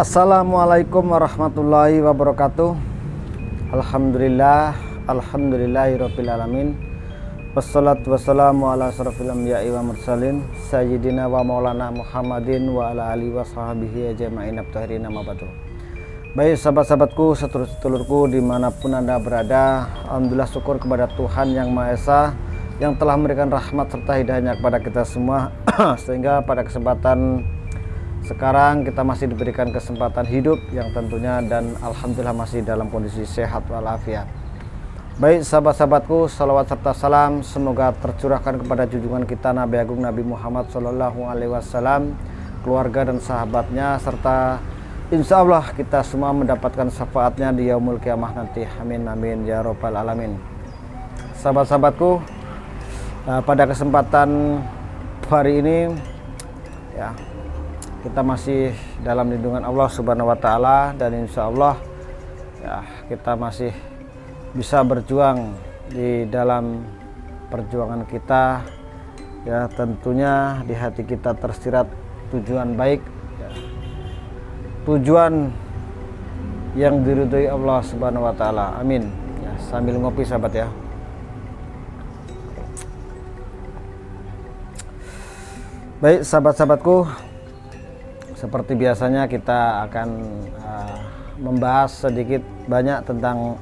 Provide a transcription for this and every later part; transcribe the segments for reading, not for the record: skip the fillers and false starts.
Assalamualaikum warahmatullahi wabarakatuh. Alhamdulillahirabbil alamin. Wassalatu wassalamu ala asrofil anbiya'i wa mursalin sayyidina wa maulana Muhammadin wa ala alihi wa sahbihi ajma'in abtahirin amma ba'du. Baik sahabat-sahabatku, sedulur-sedulurku dimanapun anda berada, alhamdulillah syukur kepada Tuhan Yang Maha Esa yang telah memberikan rahmat serta hidayahnya kepada kita semua sehingga pada kesempatan sekarang kita masih diberikan kesempatan hidup yang tentunya dan alhamdulillah masih dalam kondisi sehat walafiat. Baik sahabat-sahabatku, salawat serta salam semoga tercurahkan kepada junjungan kita Nabi Agung Nabi Muhammad SAW, keluarga dan sahabatnya, serta insya Allah kita semua mendapatkan syafaatnya di yaumul kiamah nanti. Amin amin ya robbal alamin. Sahabat-sahabatku, pada kesempatan hari ini ya, kita masih dalam lindungan Allah Subhanahu wa taala dan insya Allah ya, kita masih bisa berjuang di dalam perjuangan kita ya, tentunya di hati kita tersirat tujuan baik ya, tujuan yang diridhoi Allah Subhanahu wa taala. Amin ya, sambil ngopi sahabat ya. Baik sahabat-sahabatku, seperti biasanya kita akan membahas sedikit banyak tentang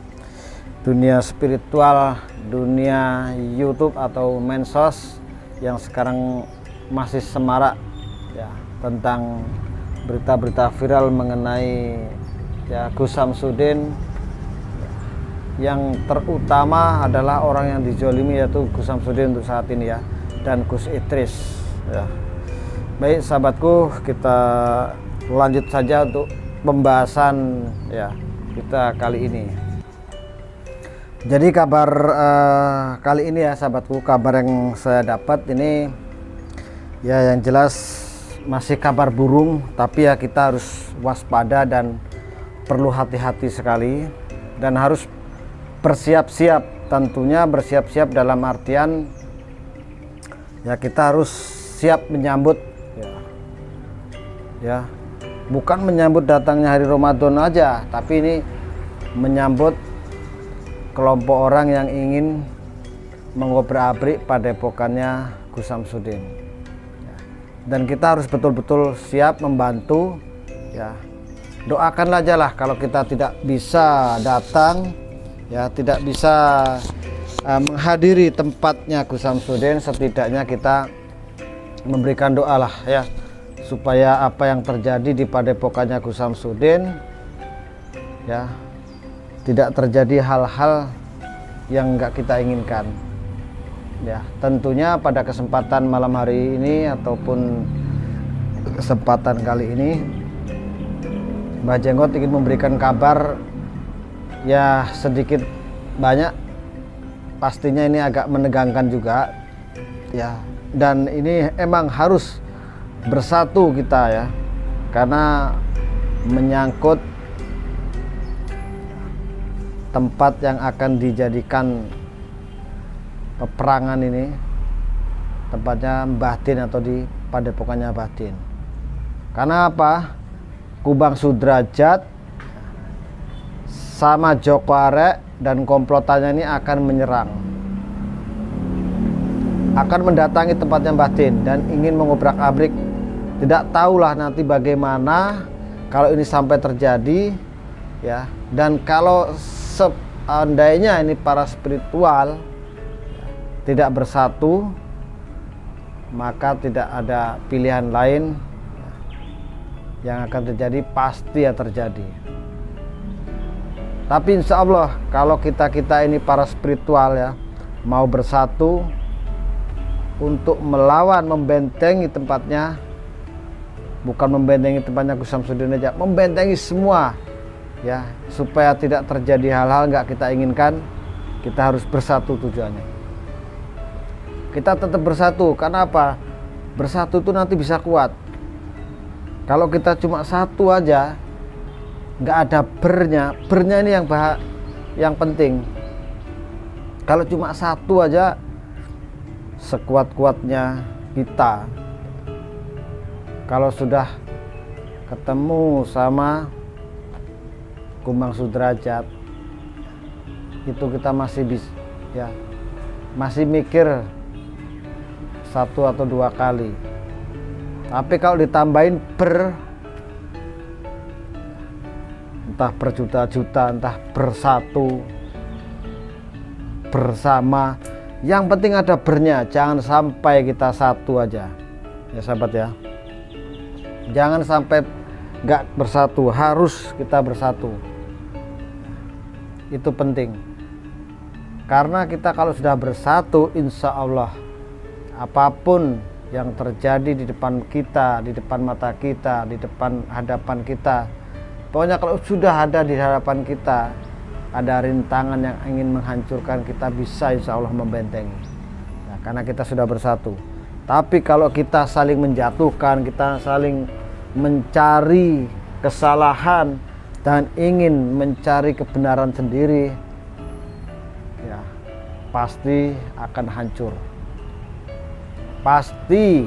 dunia spiritual, dunia YouTube atau medsos yang sekarang masih semarak ya, tentang berita-berita viral mengenai ya Gus Samsudin, yang terutama adalah orang yang dijolimi yaitu Gus Samsudin untuk saat ini ya, dan Gus Idris ya. Baik sahabatku, kita lanjut saja untuk pembahasan ya kita kali ini. Jadi kabar kali ini ya sahabatku, kabar yang saya dapat ini ya yang jelas masih kabar burung, tapi ya kita harus waspada dan perlu hati-hati sekali dan harus bersiap-siap. Tentunya bersiap-siap dalam artian ya kita harus siap menyambut ya, bukan menyambut datangnya hari Ramadan aja, tapi ini menyambut kelompok orang yang ingin mengobrak-abrik padepokannya Gus Samsudin ya. Dan kita harus betul-betul siap membantu ya. Doakanlah aja lah, kalau kita tidak bisa datang ya, tidak bisa menghadiri tempatnya Gus Samsudin, setidaknya kita memberikan doa lah ya, supaya apa yang terjadi di padepokannya Gus Samsudin ya tidak terjadi hal-hal yang enggak kita inginkan ya. Tentunya pada kesempatan malam hari ini ataupun kesempatan kali ini Mbah Jenggot ingin memberikan kabar ya sedikit banyak, pastinya ini agak menegangkan juga ya, dan ini emang harus bersatu kita ya, karena menyangkut tempat yang akan dijadikan peperangan ini, tempatnya Mbah Din atau di padepokannya Mbah Din. Karena apa? Kubang Sudrajat sama Joko Arek dan komplotannya ini akan menyerang, akan mendatangi tempatnya Mbah Din dan ingin mengobrak-abrik. Tidak tahulah nanti bagaimana kalau ini sampai terjadi ya. Dan kalau seandainya ini para spiritual tidak bersatu, maka tidak ada pilihan lain yang akan terjadi, pasti ya terjadi. Tapi insya Allah kalau kita ini para spiritual ya, mau bersatu untuk melawan, membentengi tempatnya, bukan membentengi tempatnya Gus Samsudin aja, membentengi semua ya, supaya tidak terjadi hal-hal nggak kita inginkan, kita harus bersatu tujuannya. Kita tetap bersatu, karena apa? Bersatu itu nanti bisa kuat. Kalau kita cuma satu aja, nggak ada bernya ini yang penting. Kalau cuma satu aja, sekuat-kuatnya kita, kalau sudah ketemu sama Kumbang Sudrajat, itu kita masih mikir 1 atau 2 kali. Tapi kalau ditambahin entah berjuta-juta, entah bersatu, bersama, yang penting ada bernya, jangan sampai kita satu aja ya sahabat ya. Jangan sampai nggak bersatu, harus kita bersatu. Itu penting, karena kita kalau sudah bersatu, insya Allah apapun yang terjadi di depan kita, di depan mata kita, di depan hadapan kita, pokoknya kalau sudah ada di hadapan kita, ada rintangan yang ingin menghancurkan, kita bisa insya Allah membentengi ya, karena kita sudah bersatu. Tapi kalau kita saling menjatuhkan, kita saling mencari kesalahan dan ingin mencari kebenaran sendiri, ya pasti akan hancur. Pasti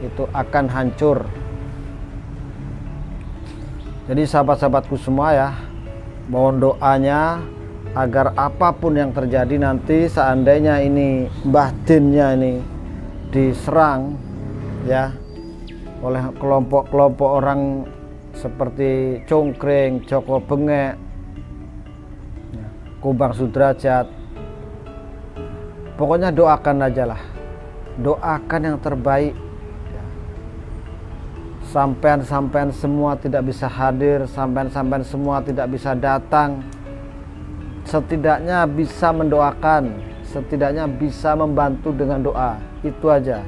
itu akan hancur. Jadi sahabat-sahabatku semua ya, mohon doanya agar apapun yang terjadi nanti, seandainya ini Mbah Dinnya ini diserang ya oleh kelompok-kelompok orang seperti Congkring, Joko Bengek, Kumbang Sudrajat, pokoknya doakan aja lah, doakan yang terbaik. Sampean-sampean semua tidak bisa hadir, sampean-sampean semua tidak bisa datang, setidaknya bisa mendoakan, setidaknya bisa membantu dengan doa, itu aja.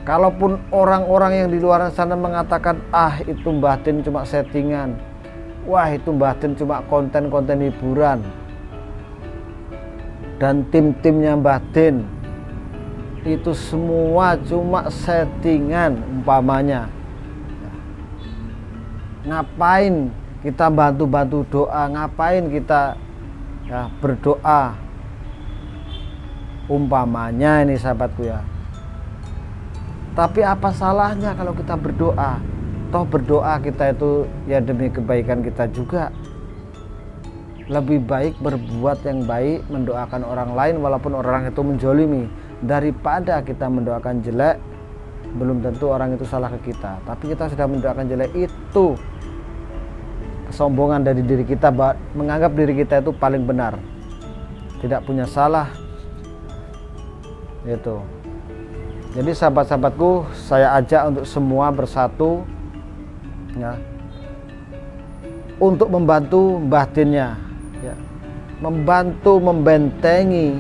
Kalaupun orang-orang yang di luar sana mengatakan, ah itu Mbah Din cuma settingan, wah itu Mbah Din cuma konten-konten hiburan, dan tim-timnya Mbah Din itu semua cuma settingan umpamanya, ngapain kita bantu-bantu doa, ngapain kita ya berdoa umpamanya ini sahabatku ya. Tapi apa salahnya kalau kita berdoa? Toh berdoa kita itu ya demi kebaikan kita juga. Lebih baik berbuat yang baik, mendoakan orang lain walaupun orang itu menjolimi, daripada kita mendoakan jelek. Belum tentu orang itu salah ke kita, tapi kita sudah mendoakan jelek, itu kesombongan dari diri kita, menganggap diri kita itu paling benar, tidak punya salah. Itu. Jadi sahabat-sahabatku, saya ajak untuk semua bersatu ya, untuk membantu Mbah Dinnya ya, membantu membentengi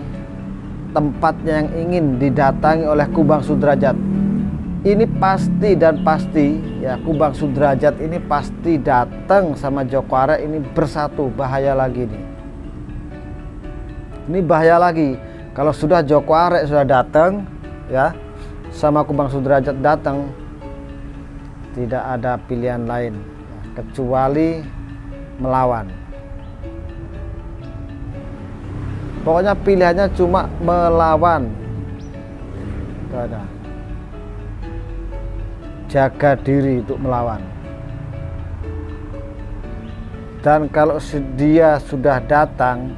tempatnya yang ingin didatangi oleh Kumbang Sudrajat. Ini pasti dan pasti ya, Kumbang Sudrajat ini pasti datang sama Joko Arek ini bersatu. Bahaya lagi nih, ini bahaya lagi kalau sudah Joko Arek sudah datang ya, sama Kumbang Sudrajat datang, tidak ada pilihan lain ya, kecuali melawan. Pokoknya pilihannya cuma melawan. Itu ada. Jaga diri untuk melawan. Dan kalau dia sudah datang,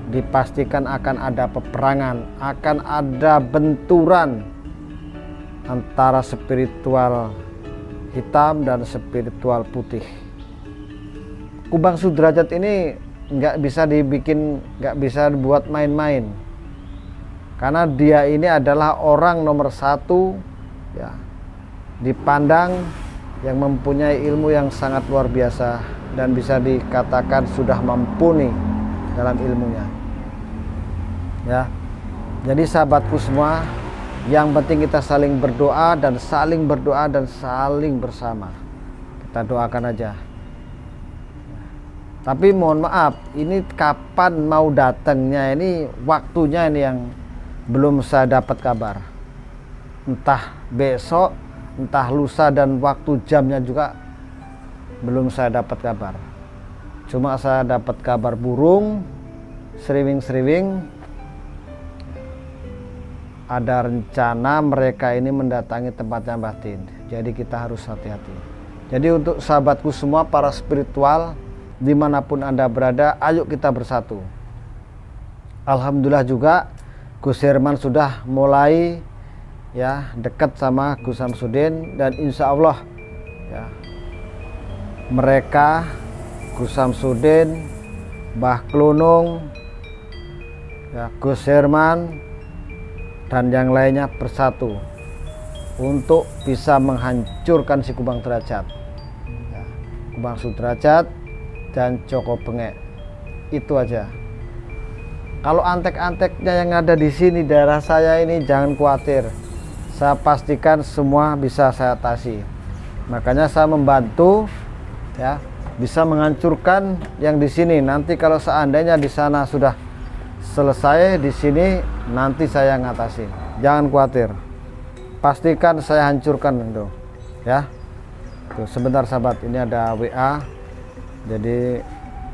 dipastikan akan ada peperangan, akan ada benturan antara spiritual hitam dan spiritual putih. Kumbang Sudrajat ini nggak bisa dibikin, nggak bisa dibuat main-main, karena dia ini adalah orang nomor 1 ya, dipandang yang mempunyai ilmu yang sangat luar biasa dan bisa dikatakan sudah mumpuni dalam ilmunya ya. Jadi sahabatku semua, yang penting kita saling berdoa dan saling bersama. Kita doakan aja. Tapi mohon maaf, ini kapan mau datangnya, ini waktunya ini yang belum saya dapat kabar. Entah besok, entah lusa, dan waktu jamnya juga belum saya dapat kabar. Cuma saya dapat kabar burung, seriwing-seriwing, ada rencana mereka ini mendatangi tempatnya Mbah Din. Jadi kita harus hati-hati. Jadi untuk sahabatku semua para spiritual dimanapun Anda berada, ayo kita bersatu. Alhamdulillah juga Gus Herman sudah mulai ya dekat sama Gus Samsudin, dan insya Allah ya mereka Gus Samsudin, Mbah Klunung, ya, Gus Herman dan yang lainnya bersatu untuk bisa menghancurkan si Kubang Derajat ya, Kubang Sudrajat dan Joko Bengek. Itu aja. Kalau antek-anteknya yang ada di sini daerah saya ini jangan khawatir, saya pastikan semua bisa saya atasi. Makanya saya membantu ya, bisa menghancurkan yang di sini. Nanti kalau seandainya di sana sudah selesai, di sini nanti saya ngatasi. Jangan khawatir, pastikan saya hancurkan itu ya. Tuh, sebentar sahabat, ini ada WA, jadi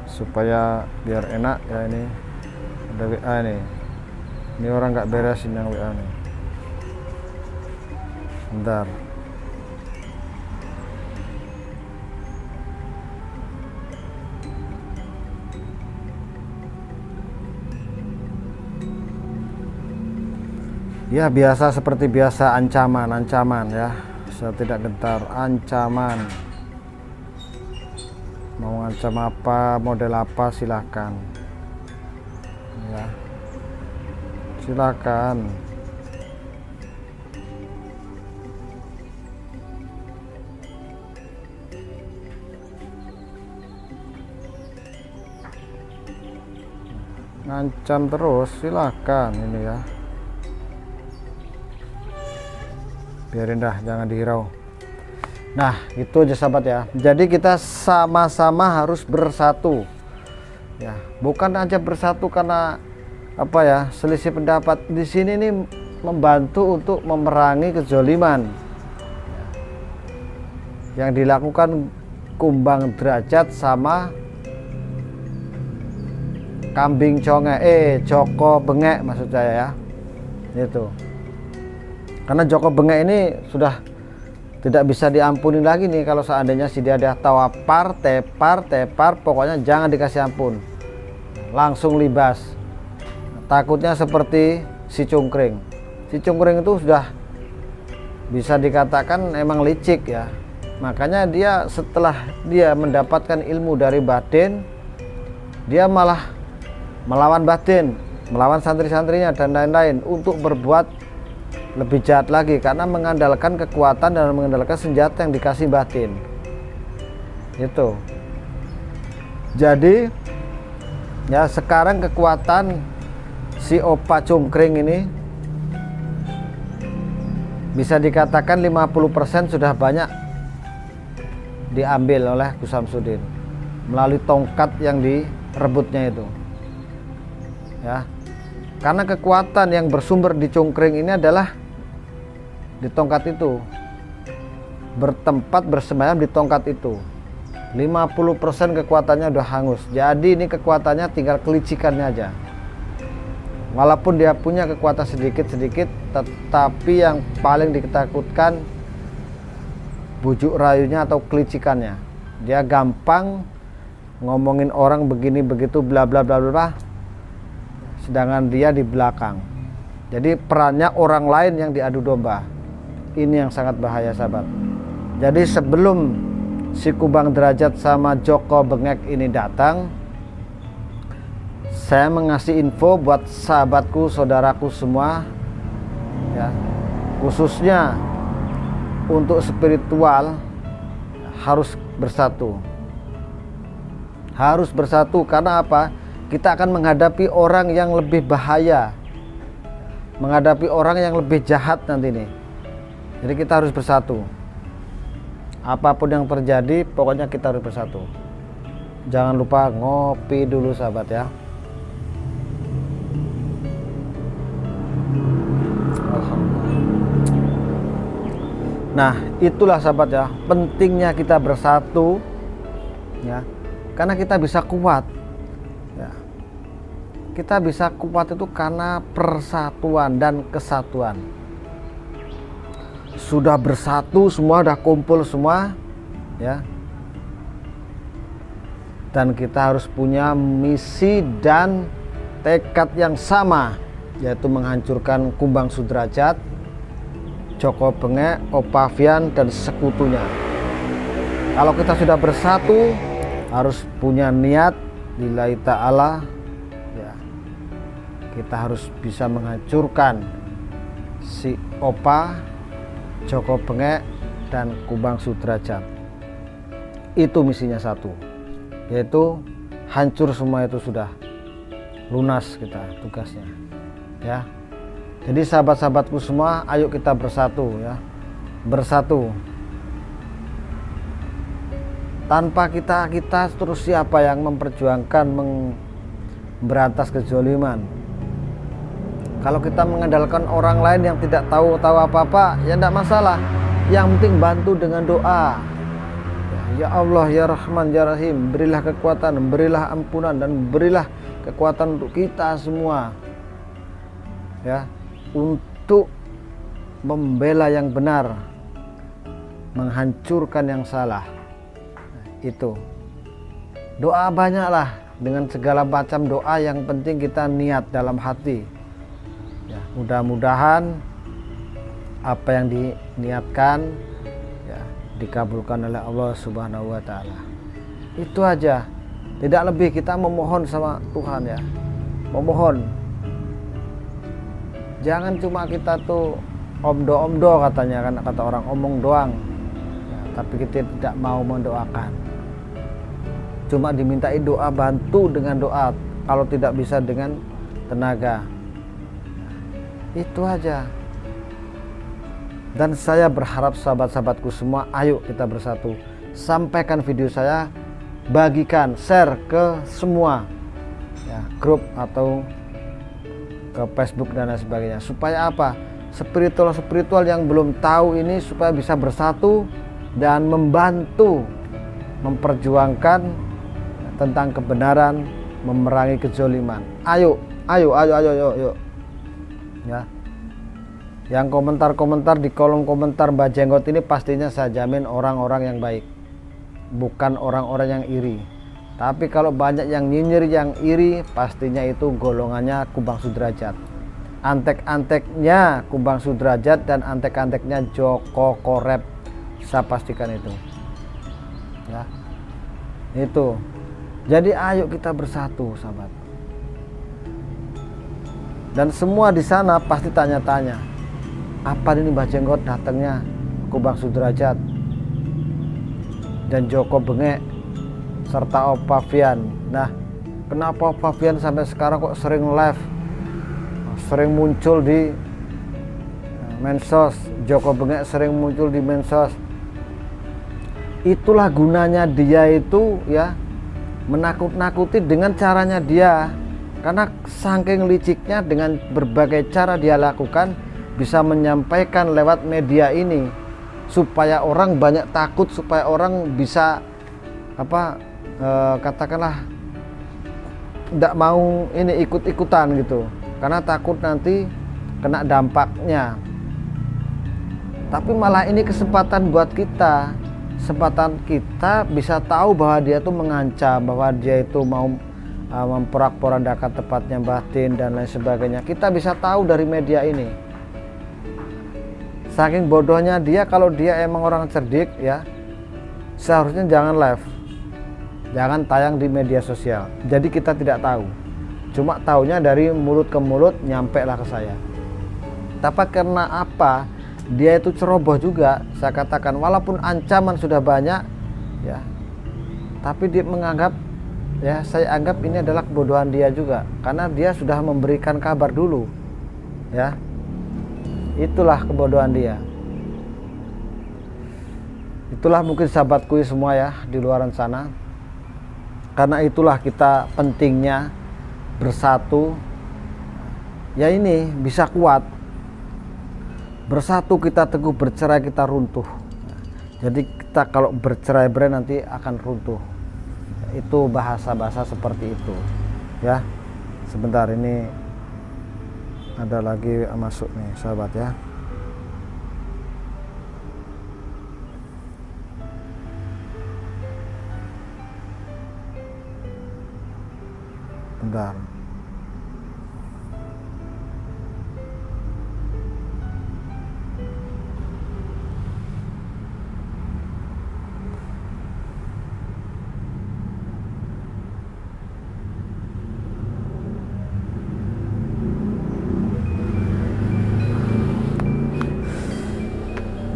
supaya biar enak ya, ini ada WA nih. Ini orang nggak beresin yang WA nih. Bentar. Ya biasa, seperti biasa, ancaman ya, saya tidak gentar. Ancaman, mau ngancam apa, model apa, silakan ya, silakan. Ngancam terus silakan ini ya, biarin dah, jangan dihirau. Nah itu aja sahabat ya. Jadi kita sama-sama harus bersatu ya, bukan aja bersatu karena apa ya, selisih pendapat. Di sini nih membantu untuk memerangi kezoliman yang dilakukan Kubang Derajat sama kambing conge Joko Bengek maksud saya ya. Itu karena Joko Bengek ini sudah tidak bisa diampuni lagi nih. Kalau seandainya si dia ada tawapar, tepar, pokoknya jangan dikasih ampun, langsung libas. Takutnya seperti si Cungkring. Si Cungkring itu sudah bisa dikatakan emang licik ya. Makanya dia setelah dia mendapatkan ilmu dari batin, dia malah melawan batin, melawan santri-santrinya dan lain-lain untuk berbuat lebih jahat lagi, karena mengandalkan kekuatan dan mengandalkan senjata yang dikasih batin. Itu. Jadi ya sekarang kekuatan si Opa Cungkring ini bisa dikatakan 50% sudah banyak diambil oleh Gus Samsudin melalui tongkat yang direbutnya itu. Ya. Karena kekuatan yang bersumber di Cungkring ini adalah di tongkat itu, bertempat bersemayam di tongkat itu. 50% kekuatannya udah hangus. Jadi ini kekuatannya tinggal kelicikannya aja. Walaupun dia punya kekuatan sedikit-sedikit, tetapi yang paling ditakutkan bujuk rayunya atau kelicikannya. Dia gampang ngomongin orang begini begitu bla bla bla bla, sedangkan dia di belakang. Jadi perannya orang lain yang diadu domba. Ini yang sangat bahaya sahabat. Jadi sebelum si Kubang Derajat sama Joko Bengek ini datang, saya mengasih info buat sahabatku, saudaraku semua ya, khususnya untuk spiritual harus bersatu. Harus bersatu karena apa? Kita akan menghadapi orang yang lebih bahaya, menghadapi orang yang lebih jahat nanti nih. Jadi kita harus bersatu. Apapun yang terjadi, pokoknya kita harus bersatu. Jangan lupa ngopi dulu sahabat ya. Nah itulah sahabat ya, pentingnya kita bersatu ya, karena kita bisa kuat ya. Kita bisa kuat itu karena persatuan dan kesatuan. sudah bersatu semua, sudah kumpul semua ya. Dan kita harus punya misi dan tekad yang sama, yaitu menghancurkan Kumbang Sudrajat, Joko Bengek, Opavian dan sekutunya. Kalau kita sudah bersatu, harus punya niat lillahi ta'ala ya. Kita harus bisa menghancurkan si Opa, Joko Bengek dan Kumbang Sudrajat. Itu misinya satu, yaitu hancur semua, itu sudah lunas kita tugasnya ya. Jadi sahabat-sahabatku semua, ayo kita bersatu ya, bersatu. Tanpa kita terus siapa yang memperjuangkan memberantas kezaliman? Kalau kita mengandalkan orang lain yang tidak tahu apa-apa, ya tidak masalah. Yang penting bantu dengan doa. Ya Allah, ya Rahman, ya Rahim, berilah kekuatan, berilah ampunan, dan berilah kekuatan untuk kita semua ya, untuk membela yang benar, menghancurkan yang salah. Itu doa banyaklah, dengan segala macam doa, yang penting kita niat dalam hati ya. Mudah-mudahan apa yang diniatkan ya dikabulkan oleh Allah Subhanahu wa Ta'ala. Itu aja, tidak lebih. Kita memohon sama Tuhan ya, memohon. Jangan cuma kita tuh omdo katanya kan, kata orang, omong doang ya, tapi kita tidak mau mendoakan. Cuma dimintai doa, bantu dengan doa, kalau tidak bisa dengan tenaga. Itu aja. Dan saya berharap sahabat-sahabatku semua, ayo kita bersatu. Sampaikan video saya, bagikan, share ke semua ya, grup atau ke Facebook dan lain sebagainya. Supaya apa? Spiritual yang belum tahu ini supaya bisa bersatu dan membantu memperjuangkan tentang kebenaran, memerangi kezaliman. Ayo ya. Yang komentar di kolom komentar Mbak Jenggot ini pastinya saya jamin orang-orang yang baik, bukan orang-orang yang iri. Tapi kalau banyak yang nyinyir, yang iri, pastinya itu golongannya Kumbang Sudrajat. Antek-anteknya Kumbang Sudrajat dan antek-anteknya Joko Korep, saya pastikan itu ya. Itu. Jadi ayo kita bersatu sahabat. Dan semua di sana pasti tanya-tanya, apa ini Mbah Jenggot datangnya Kumbang Sudrajat dan Joko Bengek serta Opavian. Nah, kenapa Opavian sampai sekarang kok sering live, sering muncul di medsos, Joko Bengek sering muncul di medsos? Itulah gunanya dia itu ya, menakut-nakuti dengan caranya dia. Karena saking liciknya, dengan berbagai cara dia lakukan, bisa menyampaikan lewat media ini supaya orang banyak takut, supaya orang bisa katakanlah tidak mau ini ikut-ikutan gitu, karena takut nanti kena dampaknya. Tapi malah ini kesempatan buat kita, kesempatan kita bisa tahu bahwa dia itu mengancam, bahwa dia itu mau memporak-porandakan tepatnya batin dan lain sebagainya. Kita bisa tahu dari media ini. Saking bodohnya dia, kalau dia emang orang cerdik ya, seharusnya jangan live, jangan tayang di media sosial. Jadi kita tidak tahu, cuma taunya dari mulut ke mulut, nyampe lah ke saya. Tapi karena apa? Dia itu ceroboh juga, saya katakan, walaupun ancaman sudah banyak ya, tapi dia menganggap ya, saya anggap ini adalah kebodohan dia juga, karena dia sudah memberikan kabar dulu ya. Itulah kebodohan dia. Itulah mungkin sahabatku semua ya di luaran sana. Karena itulah kita pentingnya bersatu ya, ini bisa kuat. Bersatu kita teguh, bercerai kita runtuh. Jadi kita kalau bercerai-berai nanti akan runtuh. Itu bahasa-bahasa seperti itu ya. Sebentar, ini ada lagi masuk nih sahabat ya. Bentar.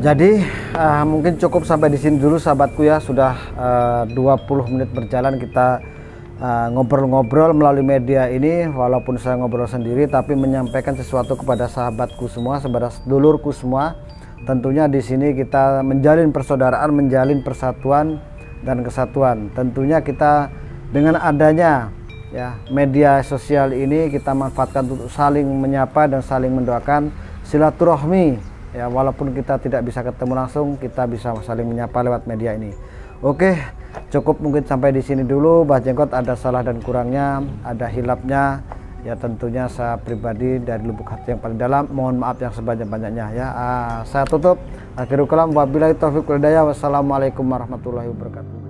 Jadi mungkin cukup sampai di sini dulu sahabatku ya. Sudah 20 menit berjalan kita ngobrol-ngobrol melalui media ini. Walaupun saya ngobrol sendiri tapi menyampaikan sesuatu kepada sahabatku semua, saudara dulurku semua. Tentunya di sini kita menjalin persaudaraan, menjalin persatuan dan kesatuan. Tentunya kita dengan adanya ya media sosial ini kita manfaatkan untuk saling menyapa dan saling mendoakan, silaturahmi. Ya, walaupun kita tidak bisa ketemu langsung, kita bisa saling menyapa lewat media ini. Oke, cukup mungkin sampai di sini dulu. Bah Jenggot ada salah dan kurangnya, ada hilapnya. Ya tentunya saya pribadi dari lubuk hati yang paling dalam mohon maaf yang sebanyak-banyaknya ya. Saya tutup. Akhirul kalam wabillahi taufiq wal hidayah. Wassalamualaikum warahmatullahi wabarakatuh.